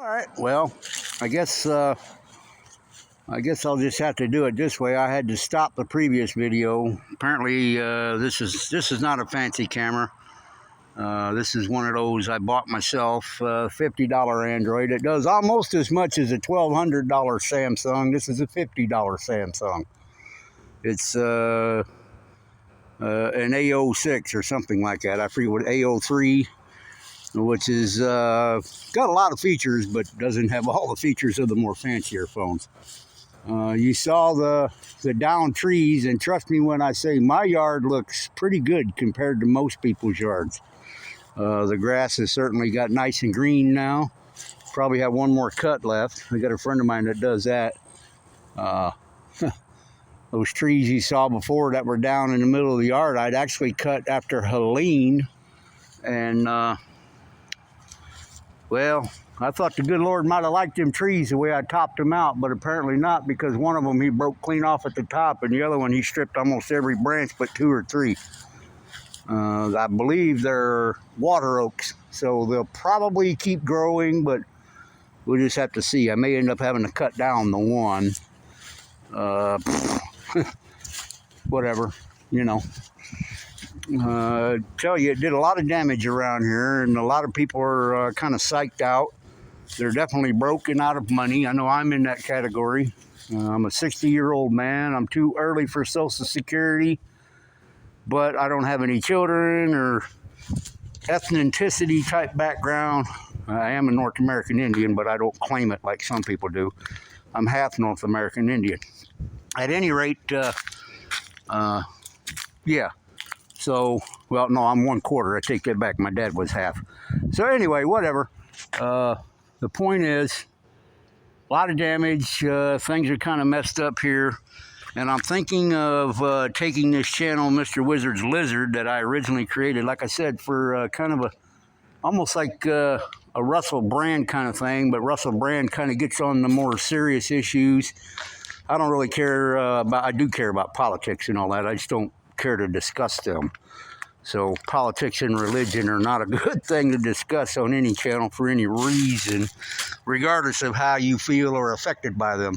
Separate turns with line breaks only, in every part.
All right, well, I guess I'll just have to do it this way. I had to stop the previous video. Apparently, this is not a fancy camera. This is one of those I bought myself, $50 Android. It does almost as much as a $1,200 Samsung. This is a $50 Samsung. It's an A06 or something like that. I forget what, A03, which is got a lot of features, but doesn't have all the features of the more fancier phones. You saw the downed trees, and trust me when I say my yard looks pretty good compared to most people's yards. The grass has certainly got nice and green now. Probably have one more cut left. I got a friend of mine that does that. Those trees you saw before that were down in the middle of the yard, I'd actually cut after Helene. And, well, I thought the good Lord might have liked them trees the way I topped them out, but apparently not, because one of them he broke clean off at the top, and the other one he stripped almost every branch but 2 or 3. I believe they're water oaks, so they'll probably keep growing, but we'll just have to see. I may end up having to cut down the one. Whatever, you know. Tell you, it did a lot of damage around here, and a lot of people are kind of psyched out. They're definitely broken out of money. I know I'm in that category. I'm a 60-year-old man. I'm too early for Social Security, but I don't have any children or ethnicity type background. I am a North American Indian, but I don't claim it like some people do. I'm half North American Indian. At any rate, yeah. So, well, no, I'm 1/4. I take that back. My dad was half. So anyway, whatever. The point is, a lot of damage. Things are kind of messed up here. And I'm thinking of taking this channel, Mr. Wizard's Lizard, that I originally created, like I said, for kind of almost like a Russell Brand kind of thing. But Russell Brand kind of gets on the more serious issues. I don't really care I do care about politics and all that. I just don't care to discuss them. So politics and religion are not a good thing to discuss on any channel for any reason, regardless of how you feel or affected by them.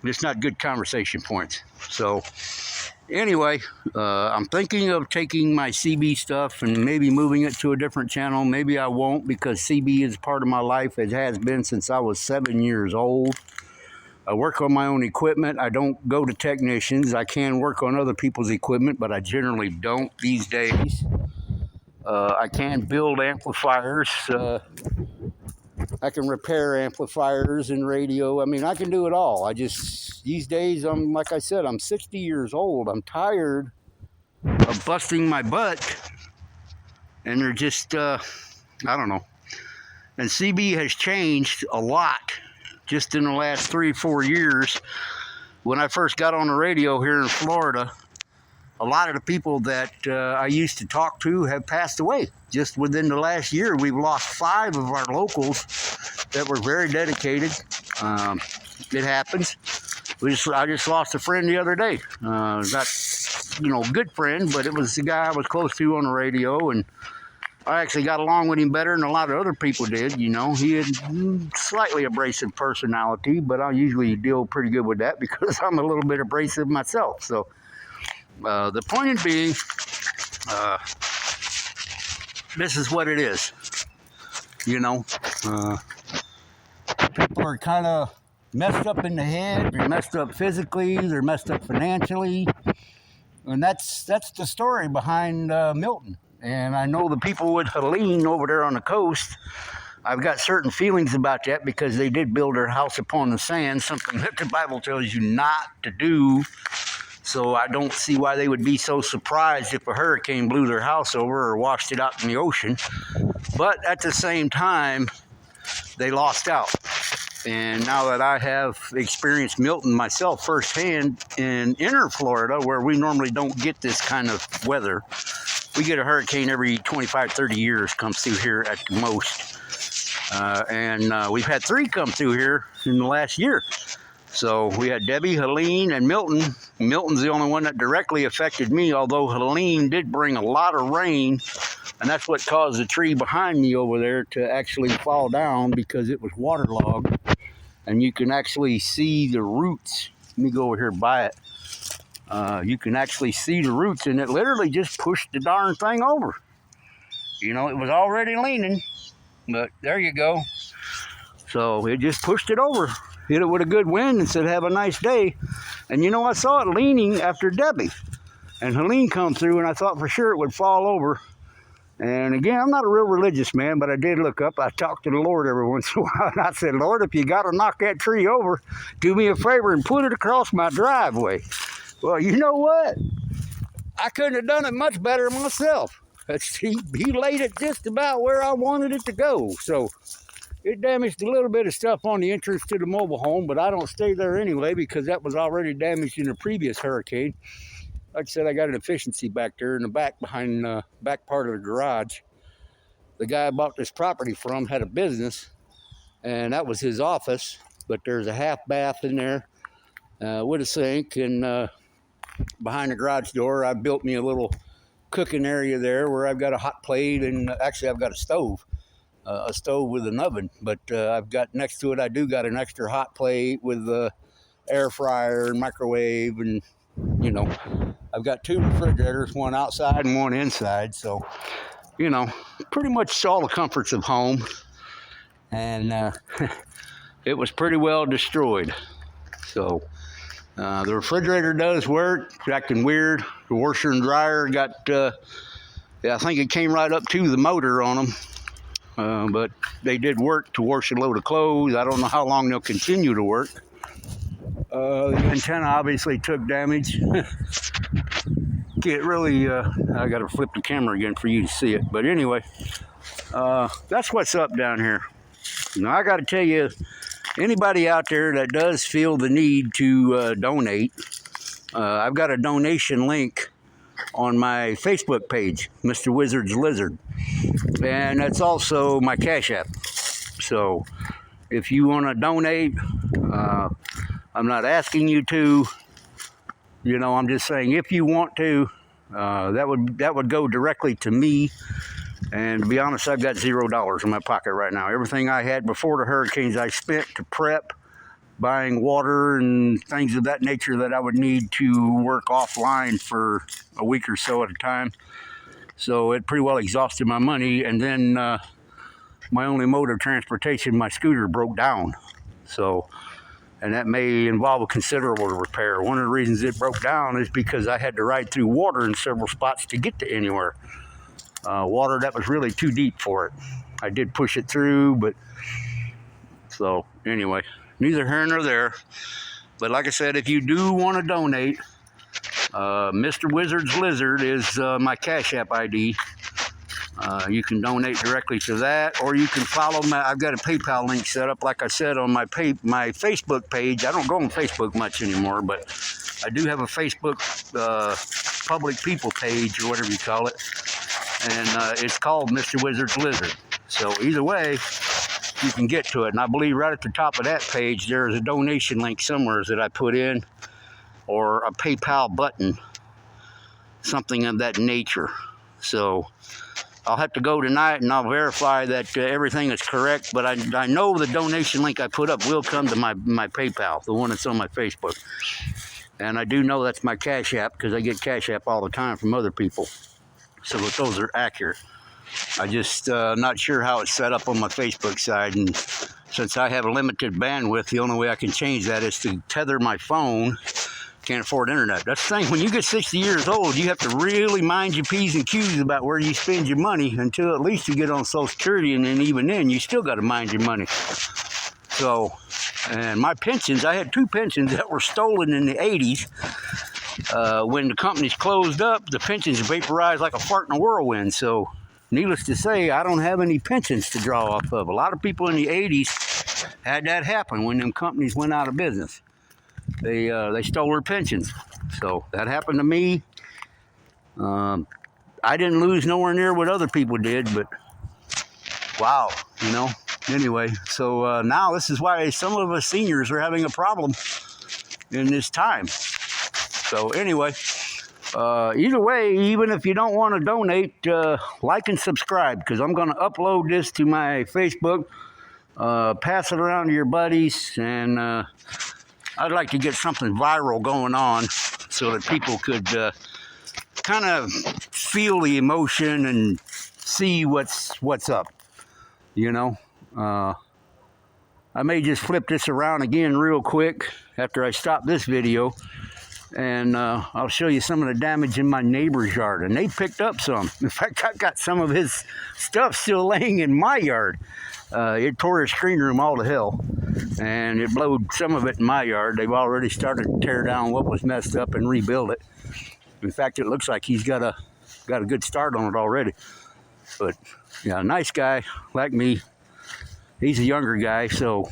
It's not good conversation points. So anyway, I'm thinking of taking my CB stuff and maybe moving it to a different channel. Maybe I won't, because CB is part of my life. It has been since I was 7 years old. I work on my own equipment. I don't go to technicians. I can work on other people's equipment, but I generally don't these days. I can build amplifiers. I can repair amplifiers and radio. I mean, I can do it all. These days, like I said, I'm 60 years old. I'm tired of busting my butt. And they're just, I don't know. And CB has changed a lot just in the last 3-4 years. When I first got on the radio here in Florida, a lot of the people that I used to talk to have passed away. Just within the last year, we've lost 5 of our locals that were very dedicated. It happens. I just lost a friend the other day. Not, good friend, but it was the guy I was close to on the radio, and I actually got along with him better than a lot of other people did. He had slightly abrasive personality, but I usually deal pretty good with that because I'm a little bit abrasive myself. So the point being, this is what it is. People are kind of messed up in the head. They're messed up physically. They're messed up financially. And that's the story behind Milton. And I know the people with Helene over there on the coast, I've got certain feelings about that because they did build their house upon the sand, something that the Bible tells you not to do. So I don't see why they would be so surprised if a hurricane blew their house over or washed it out in the ocean. But at the same time, they lost out. And now that I have experienced Milton myself firsthand in inner Florida, where we normally don't get this kind of weather, we get a hurricane every 25, 30 years comes through here at the most. And we've had 3 come through here in the last year. So we had Debbie, Helene, and Milton. Milton's the only one that directly affected me, although Helene did bring a lot of rain And that's what caused the tree behind me over there to actually fall down, because it was waterlogged. And you can actually see the roots. Let me go over here by it. You can actually see the roots, and it literally just pushed the darn thing over. You know, it was already leaning, but there you go. So it just pushed it over. Hit it with a good wind and said, have a nice day. And you know, I saw it leaning after Debbie. And Helene come through, and I thought for sure it would fall over. And again, I'm not a real religious man, but I did look up. I talked to the Lord every once in a while, and I said, Lord, if you got to knock that tree over, do me a favor and put it across my driveway. Well, you know what? I couldn't have done it much better myself. He laid it just about where I wanted it to go. So it damaged a little bit of stuff on the entrance to the mobile home, but I don't stay there anyway because that was already damaged in a previous hurricane. Like I said, I got an efficiency back there in the back, behind the back part of the garage. The guy I bought this property from had a business, and that was his office, but there's a half bath in there with a sink, and behind the garage door, I built me a little cooking area there where I've got a hot plate, and actually I've got a stove with an oven, but I've got next to it, I do got an extra hot plate with a air fryer and microwave, and you know, I've got 2 refrigerators, one outside and one inside. So, you know, pretty much all the comforts of home. And it was pretty well destroyed. So, the refrigerator does work. It's acting weird. The washer and dryer got, I think it came right up to the motor on them. But they did work to wash a load of clothes. I don't know how long they'll continue to work. The antenna obviously took damage. Can't really, I gotta flip the camera again for you to see it. But anyway, that's what's up down here. Now I gotta tell you, anybody out there that does feel the need to donate, I've got a donation link on my Facebook page, Mr. Wizard's Lizard. And that's also my Cash App. So if you wanna donate, I'm not asking you to, you know, I'm just saying if you want to, that would go directly to me. And to be honest, I've got $0 in my pocket right now. Everything I had before the hurricanes I spent to prep, buying water and things of that nature that I would need to work offline for a week or so at a time. So it pretty well exhausted my money. And then my only mode of transportation, my scooter, broke down. So, and that may involve a considerable repair. One of the reasons it broke down is because I had to ride through water in several spots to get to anywhere. Water that was really too deep for it. I did push it through, but so anyway, neither here nor there. But like I said, if you do want to donate, Mr. Wizard's Lizard is my Cash App ID. You can donate directly to that, or you can follow I've got a PayPal link set up, like I said, on my Facebook page. I don't go on Facebook much anymore, but I do have a Facebook public people page, or whatever you call it, and it's called Mr. Wizard's Lizard. So either way, you can get to it, and I believe right at the top of that page there is a donation link somewhere that I put in, or a PayPal button, something of that nature. So I'll have to go tonight and I'll verify that everything is correct, but I know the donation link I put up will come to my PayPal, the one that's on my Facebook. And I do know that's my Cash App because I get Cash App all the time from other people. So that those are accurate. I just not sure how it's set up on my Facebook side, and since I have a limited bandwidth, the only way I can change that is to tether my phone. Can't afford internet. That's the thing. When you get 60 years old, you have to really mind your P's and Q's about where you spend your money until at least you get on Social Security, and then even then, you still got to mind your money. So, and my pensions, I had 2 pensions that were stolen in the 80s. When the companies closed up, the pensions vaporized like a fart in a whirlwind. So, needless to say, I don't have any pensions to draw off of. A lot of people in the 80s had that happen when them companies went out of business. They stole their pensions. So that happened to me. I didn't lose nowhere near what other people did, but wow, you know. Anyway, so now this is why some of us seniors are having a problem in this time. So anyway, Either way, even if you don't want to donate, like and subscribe, because I'm going to upload this to my Facebook, pass it around to your buddies, and I'd like to get something viral going on so that people could kind of feel the emotion and see what's up, you know. I may just flip this around again real quick after I stop this video, and I'll show you some of the damage in my neighbor's yard. And they picked up some. In fact, I've got some of his stuff still laying in my yard. It tore his screen room all to hell, and it blowed some of it in my yard. They've already started to tear down what was messed up and rebuild it. In fact, it looks like he's got a good start on it already. But yeah, nice guy like me. He's a younger guy, so,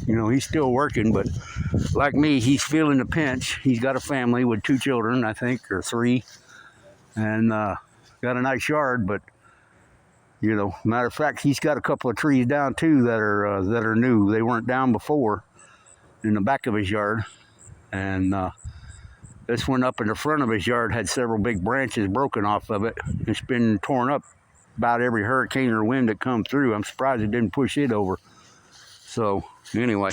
you know, he's still working, but like me, he's feeling the pinch. He's got a family with 2 children, I think, or 3, and got a nice yard, but, you know, matter of fact, he's got a couple of trees down, too, that are new. They weren't down before in the back of his yard, and this one up in the front of his yard had several big branches broken off of it. It's been torn up about every hurricane or wind that come through. I'm surprised it didn't push it over. So anyway,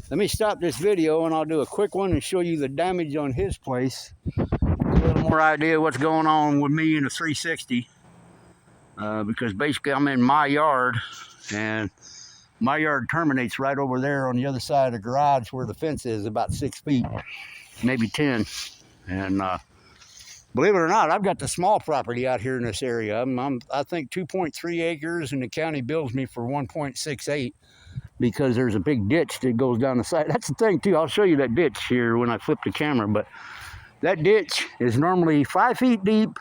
let me stop this video and I'll do a quick one and show you the damage on his place. A little more idea what's going on with me in the 360. Because basically I'm in my yard, and my yard terminates right over there on the other side of the garage where the fence is, about 6 feet, maybe 10. And believe it or not, I've got the small property out here in this area. I think 2.3 acres, and the county bills me for 1.68 because there's a big ditch that goes down the side. That's the thing, too. I'll show you that ditch here when I flip the camera, but that ditch is normally 5 feet deep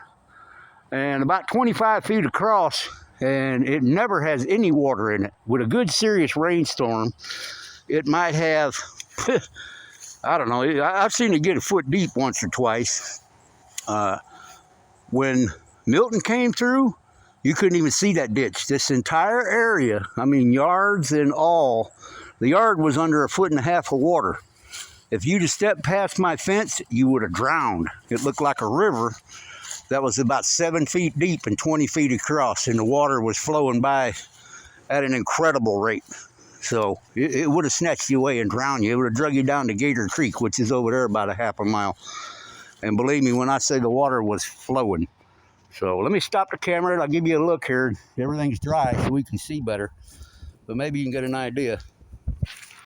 and about 25 feet across, and it never has any water in it. With a good, serious rainstorm, it might have, I don't know, I've seen it get a foot deep once or twice. When Milton came through, you couldn't even see that ditch. This entire area, I mean, yards and all, the yard was under 1.5 feet of water. If you'd have stepped past my fence, you would have drowned. It looked like a river that was about 7 feet deep and 20 feet across, and the water was flowing by at an incredible rate. So it would have snatched you away and drowned you. It would have drug you down to Gator Creek, which is over there about a 1/2 mile. And believe me when I say the water was flowing. So let me stop the camera and I'll give you a look here. Everything's dry so we can see better. But maybe you can get an idea.